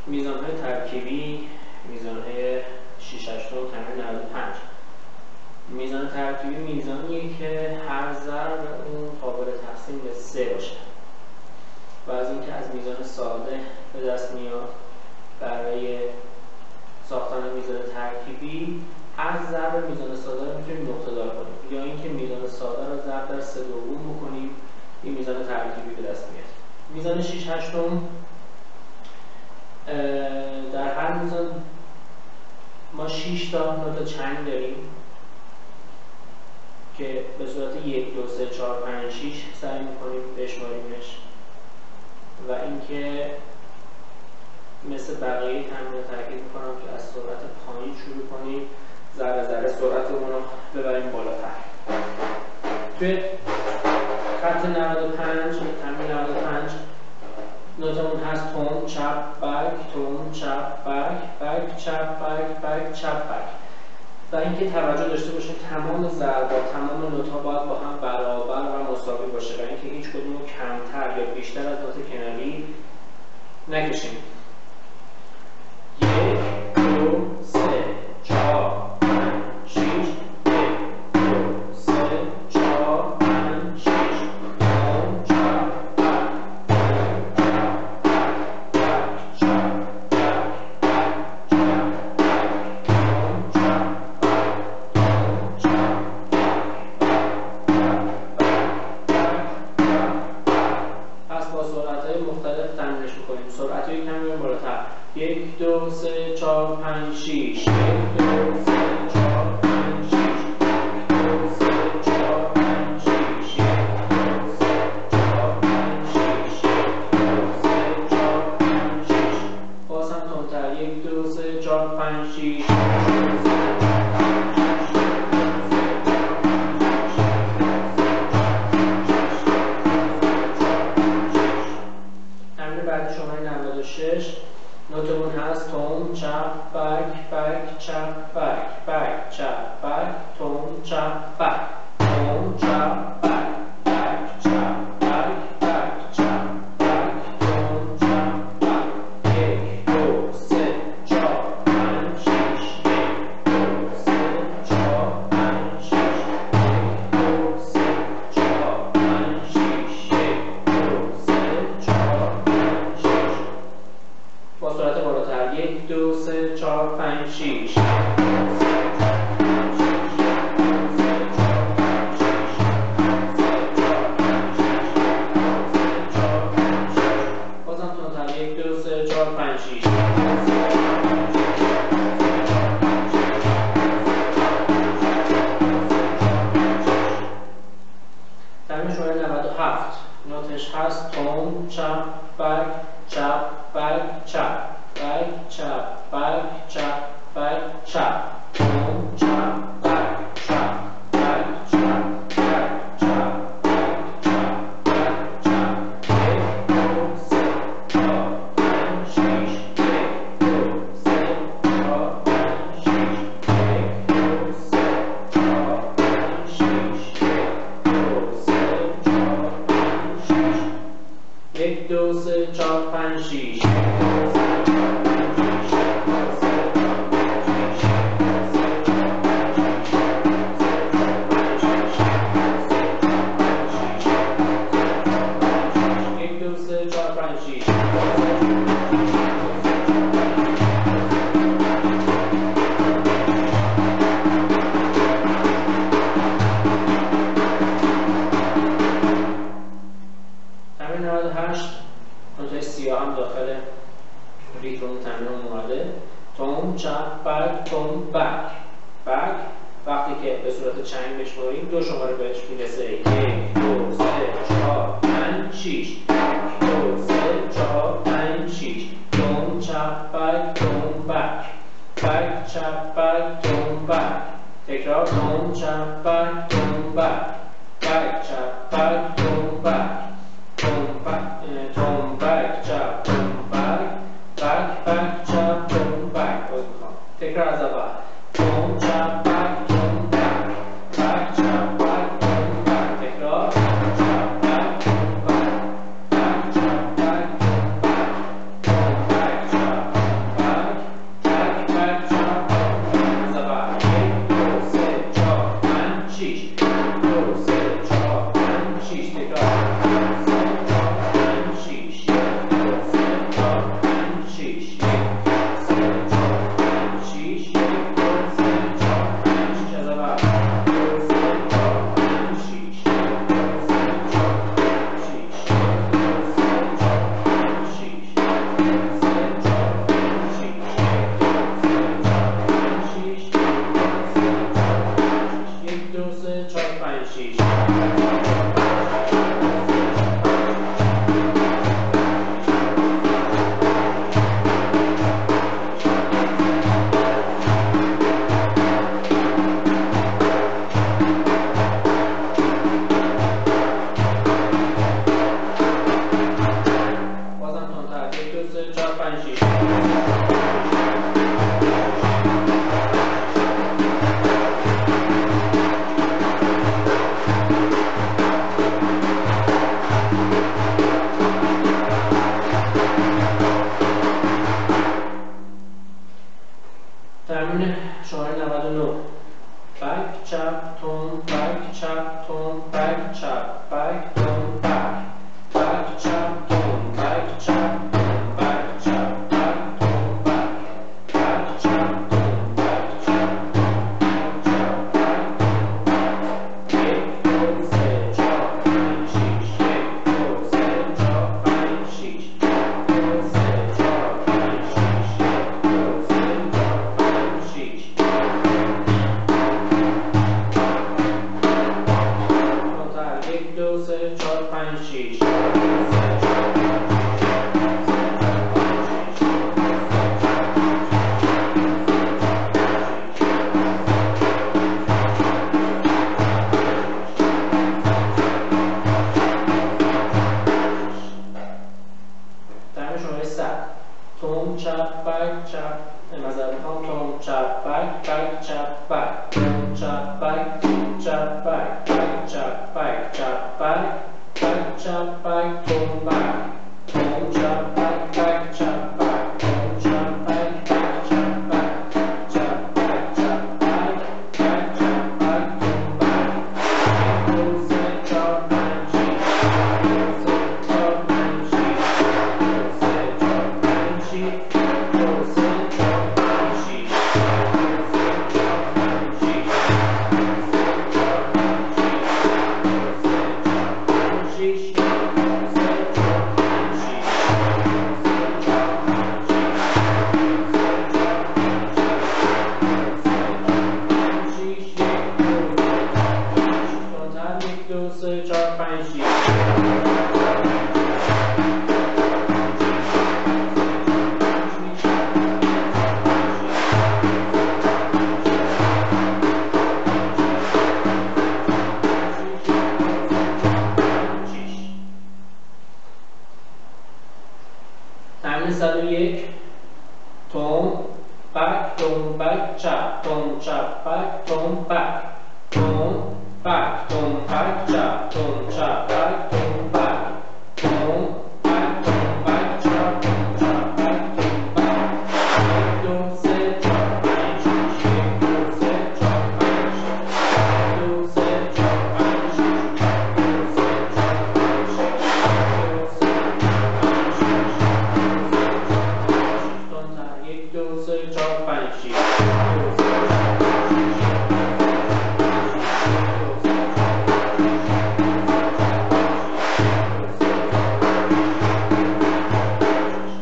میزانهای ترکیبی، میزانهای 6 8 تمرین 95. میزان ترکیبی میزانیه که هر ضرب اون قابل تقسیم به 3 باشه و از اینکه از میزان ساده به دست میاد برای ساختن میزان ترکیبی هر ضرب میزان ساده رو میتونیم نقطه دار کنیم یا اینکه میزان ساده رو ضرب در 3 دوم بکنیم این میزان ترکیبی به دست میاد. میزان 6 8 در هر میزان ما 6 تا نوت چنگ داریم که به صورت 1 2 3 4 5 6 سعی می‌کنیم بشماریمش و اینکه مثل بقیه تمرین تاکید می‌کنم که از سرعت پایین شروع کنیم ذره ذره سرعتمون رو ببریم بالاتر. توی خط 95 تمرین 95 نوتمون هست تون چپ بک تون چپ بک چپ بک چپ بک و اینکه توجه داشته باشیم تمام ضربات تمام نوت‌ها باید با هم برابر و مساوی باشه و اینکه هیچ کدوم رو کمتر یا بیشتر از نوت کناری نکشیم. 1 2 3 4 5 6 1 2 3 4 5 6 تون چپ سرعتی کمی بریم بالاتر 1 2 3 4 5 6 1 2 3 4 5 6 1 2 3 4 5 6 1 2 3 4 5 6 1 2 3 4 5 6 باز هم تندتر 1 2 3 4 5 6 نوتمون هست تون چپ بک چپ بک چپ بک تون چپ بک تون چپ بک چپ بک چپ بک تون چپ بک 1 2 3 4 5 6 1 2 3 4 5 6 1 2 3 4 5 6 1 2 3 4 5 6 با سرعت بالاتر 1 2 3 4 5 6 بازم تندتر 1 2 3 4 5 6 تمرین شماره 97 نوتش هست تون چپ بک چپ بک چپ بک چپ بک چپ بک چپ تون چپ بک چپ بک چپ بک چپ بک چپ بک چپ 1 2 3 4 5 6 1 2 3 4 5 6 1 2 3 4 5 6 1 2 3 4 5 6 1 2 3 4 5 6 تمرین 98 نوتای سیاه هم داخل ریتم تمرین اومده تون چپ بک تون بک بک وقتی که به صورت چنگ بشماریم 2 شماره بهش میرسه 1 2 3 4 5 6 1 2 3 4 5 6 تون چپ بک تون بک بک چپ بک تون بک تکرار تون چپ بک تون بک بک چپ بک تون بک تون بک چپ تون بک چپ تون بک تکرار از اول تون چپ بک تون بک چپ بک تون بک تکرار چپ بک تون بک چپ بک تون بک چپ 6 تمرین شماره 99 بک چپ تون بک چپ تون بک چپ بک تون بک بک چپ تون بک چپ تون بک چپ بک تون بک بک چپ تون بک چپ بک چپ بک تون 1 2 3 4 5 6 1 2 3 4 5 6 1 2 3 4 5 6 1 2 3 4 5 6 1 2 3 4 5 6 تمرین شماره 100 تون چپ بک چپ معذرت میخوام تون چپ بک بک چپ بک تون چپ بک تون چپ بک بک چپ بک چپ بک بک چپ بک تون بک تون چپ بک بک چپ بک تون چپ بک بک چپ بک چپ بک چپ بک بک چپ بک تون بک 1 2 3 4 5 6 1 2 3 4 5 6 1 2 3 4 5 6 1 2 3 4 5 6 تمرین 101 تون بک تون بک چپ تون چپ بک تون بک تون بک تون بک چپ تون چپ بک تون بک تون بک تون بک چپ تون چپ بک تون بک 1 2 3 4 5 6 1 2 3 4 5 6 1 2 3 4 5 6 1 2 3 4 5 6 1 2 3 4 5 6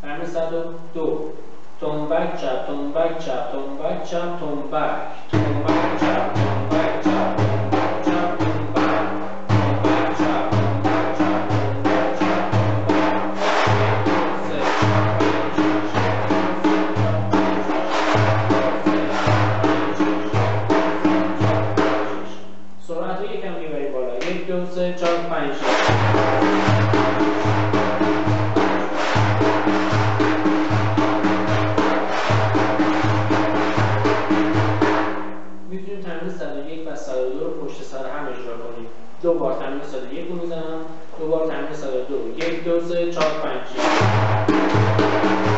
تمرین 102 تون بک چپ تون بک چپ تون بک چپ تون بک تون بک چپ تون بک چپ تون بک چپ تون بک تون بک چپ تون بک چپ تون بک چپ تون بک 1 2 3 4 5 6 سرعت رو یکم میبری بالا 1 2 3 4 5 6 میتونیم تمرین 101 و 102 رو پشت سر هم اجرا کنیم. دو بار تمرین 101 رو میزنم، دو بار تمرین 102 1 2 3 4 5 6